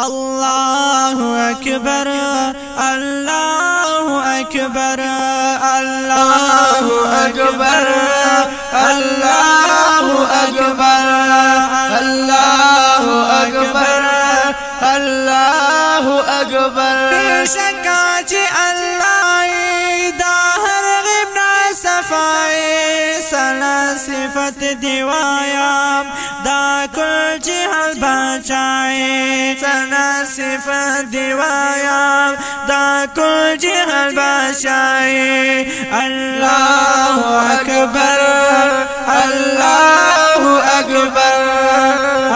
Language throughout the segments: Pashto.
الله أكبر الله أكبر الله أكبر الله أكبر الله أكبر الله أكبر بشكاة الله داهر غبنا صفاي سلا صفت دیوایم دا کل جهل بچائی سلا صفت دیوایم دا کل جهل بچائی الله أكبر الله أكبر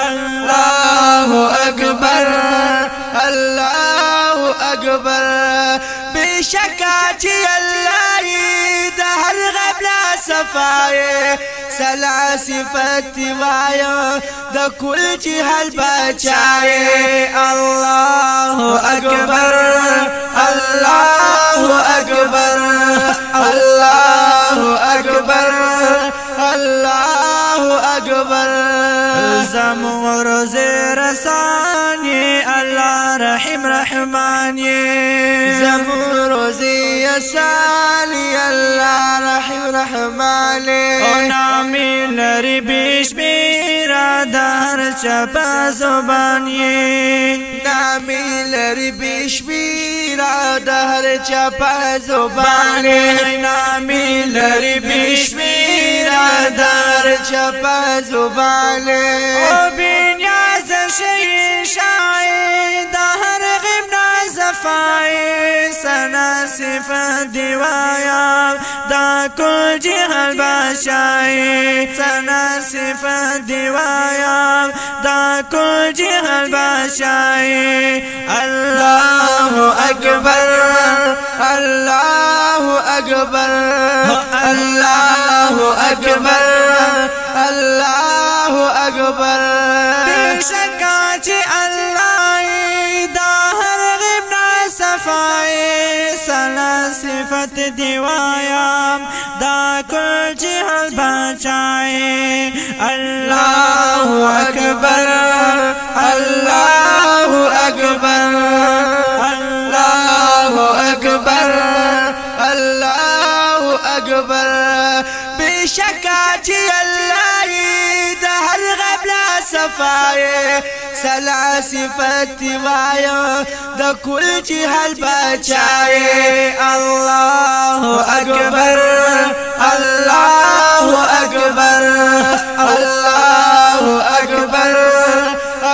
الله أكبر الله أكبر بشكاتي الله دهر غبل صفاي سلا صفت وايا دا كل جهل بچاي الله أكبر الله أكبر الله أكبر الله أكبر زمور زرساني الله رحيم رحماني زمور زيساني الله رحيم رحماني ونامي لري بشميرا دهر چپا زباني نامي لري بشميرا دهر چپا زباني نامي لري بشميرا دهر چپا زباني وبنياز شيء شاي دهر غبنا زفاي سنا صفت دیوایا دا کل جهل باشای سنا صفت دیوایا دا کل جهل باشای الله أكبر الله أكبر الله أكبر الله أكبر بشكاة الله داهر غبنا صفاي سلا صفت دیوایم دا کل جهل بچائی الله أكبر الله أكبر الله أكبر الله أكبر بشكاتي الله دهر غبل صفاي سلا صفت وايا دا كل جهل بچاي الله أكبر الله أكبر الله أكبر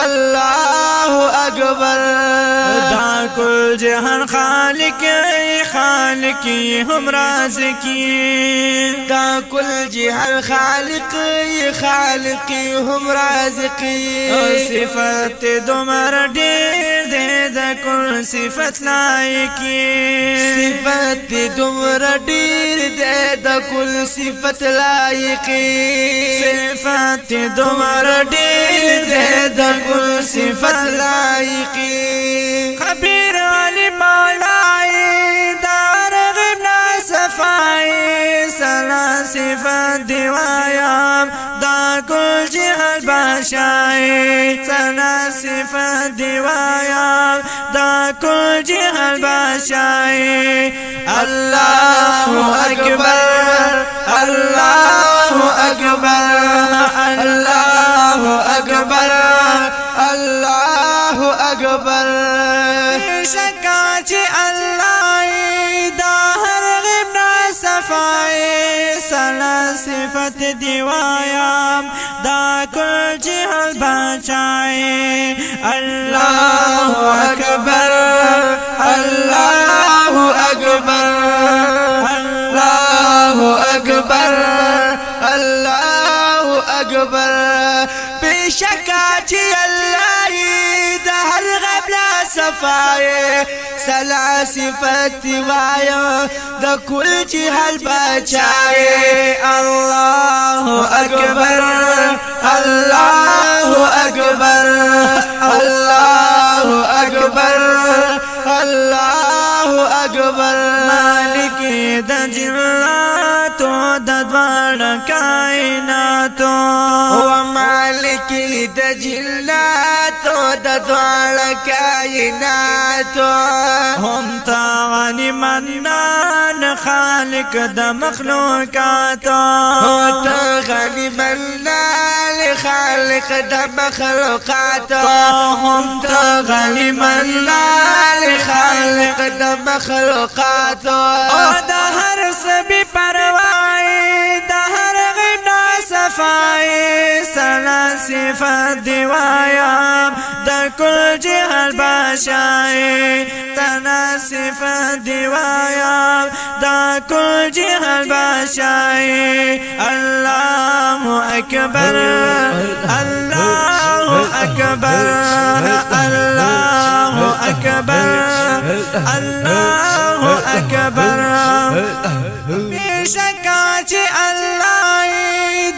الله أكبر دا كل جهل خالقي خالقي هم رازقي دا كل جهل خالقي خالقي هم رازقي صفت دمر دير دي دا كل صفت لايقي صفت دمر دير دي دا كل صفت لايقي صفت دمر دير دي دا كل صفت لايقي خبير علي مولاي دار غبنا صفاي سلا صفت دیوایم دا کل جهل باشای سلا صفت دیوایم دا کل جهل باشای الله أكبر الله أكبر الله أكبر الله أكبر بشكاة الله داهر غبنا صفاي سلا صفت دیوایم دا کل جهل بچائی الله أكبر الله أكبر الله أكبر الله أكبر بشكاتي الله دهر غبل صفاي سلا صفت وايا دا كل جهل بچاي الله أكبر الله أكبر الله أكبر الله أكبر مالك دا جلات دا دوار کائنات و مالک د جناتو د دوړ کائناتو هم تا غنی منان خالق د مخلوقاتو تا غنی منان خالق د مخلوقاتو هم تا غنی منان خالق د مخلوقاتو او د هر سبي پروايي د هر غیب صفای سنا صفات دی وایم د کل جهل باشای سنا صفات دی وایم د کل جهل باشای الله اکبر الله اکبر الله اکبر الله اکبر بیشکا چې الله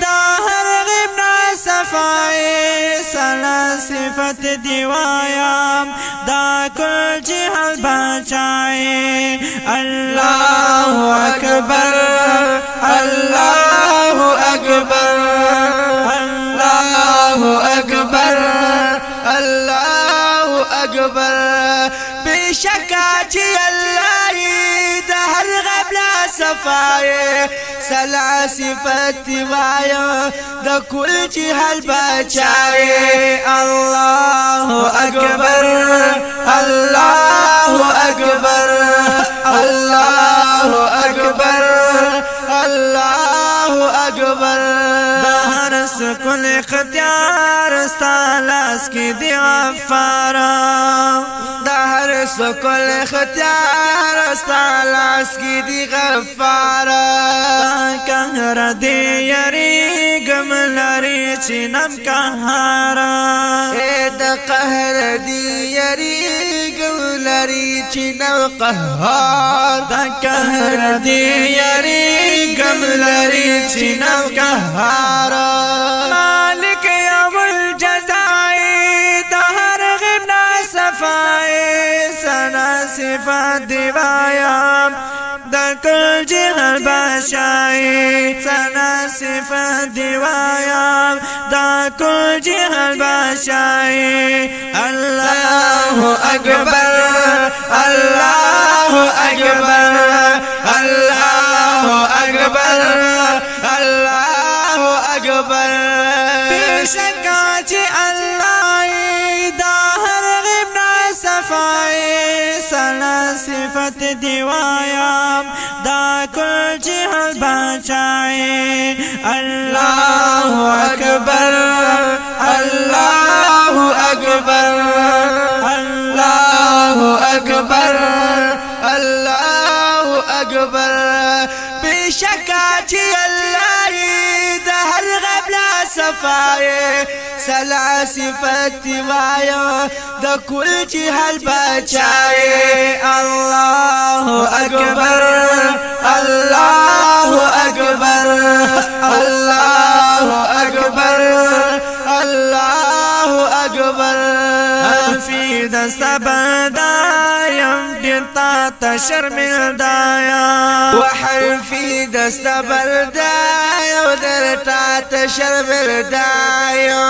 دا هر غیب نا صفای سنا صفت دی وایم دا کل جهل بچای الله اکبر الله اکبر الله اکبر الله اکبر بیشکا چې الله د هر غیب نا صفای سلا صفت وایا د کل جهل بچای الله اکبر الله اکبر الله اکبر الله اکبر د هر سکون اختیار ستالاس کی دی غفارا د هر سکون اختیار ستالاس کی دی غفارا قهر دی یری گم لری چنم قهارا د قهر دی یری گم لری چنم قهار د قهر دی یری گم لری چنم قهارا مالک یوم الجزاء د هر غیب نا صفای سنا صفات دی وایم د کل جهل باشای سنا صفات دی وایم د کل جهل باشای الله اکبر الله اکبر الله اکبر الله اکبر بیشکا چې الله دا هر غیب نا صفای سنا صفت دی وایم دا کل جهل بچای الله اکبر الله اکبر الله اکبر الله اکبر بیشکا چې الله د هر غیب نا صفای سلا صفت وایا د کل جهل بچای الله اکبر الله اکبر الله اکبر الله اکبر فی دست بردایم دیتا تشرمل دایا وحرفی دست بردایا درتا تشرمل دایا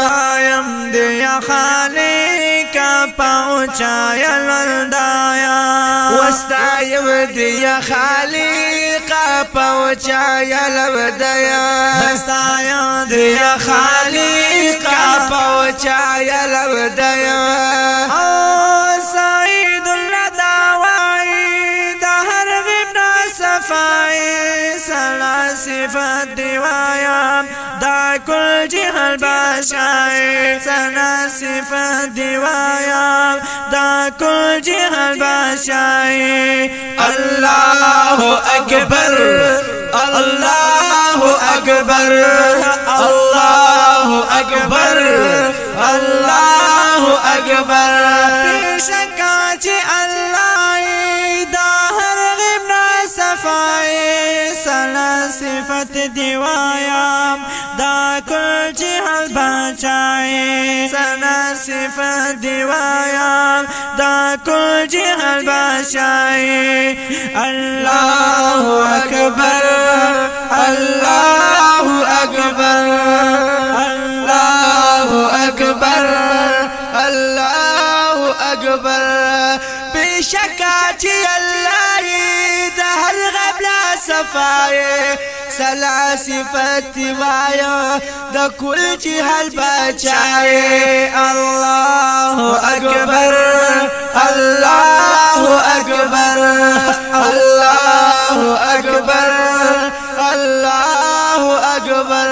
دایم دیا خالقا پاوچایا لندایا وستایم دیا خالقا پاوچایا لندایا وستایم دیا خالقا پاوچایا لندایا سعید اللہ دعوائی دا ہر غیب نا صفائی سلا صفت دیوایم دا کل جہل باشائی سنا صفت دیوایم دا کل جہل باشائی اللہ اکبر اللہ اکبر اللہ اکبر اللہ اکبر بیشکا چې الله دا هر غیب نا صفای سنا صفت دیوایم دا کل جهل بچای سنا صفت دیوایم دا کل جهل بچای اللہ اکبر اللہ اکبر اللہ अल्लाहु अकबर। बेशकाची अल्लाह दहर गबला सफाए सला सिफत वाया द कुल जिहल बचाए। अल्लाहु अकबर अल्लाहु अकबर अल्लाहु अकबर अल्लाहु अकबर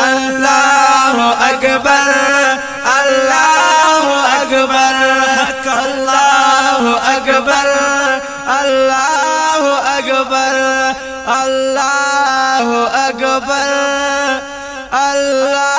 अल्लाहु अकबर अल्लाहु अकबर अल्लाहु अकबर अल्लाहु अकबर अल्लाहु अकबर अल्लाह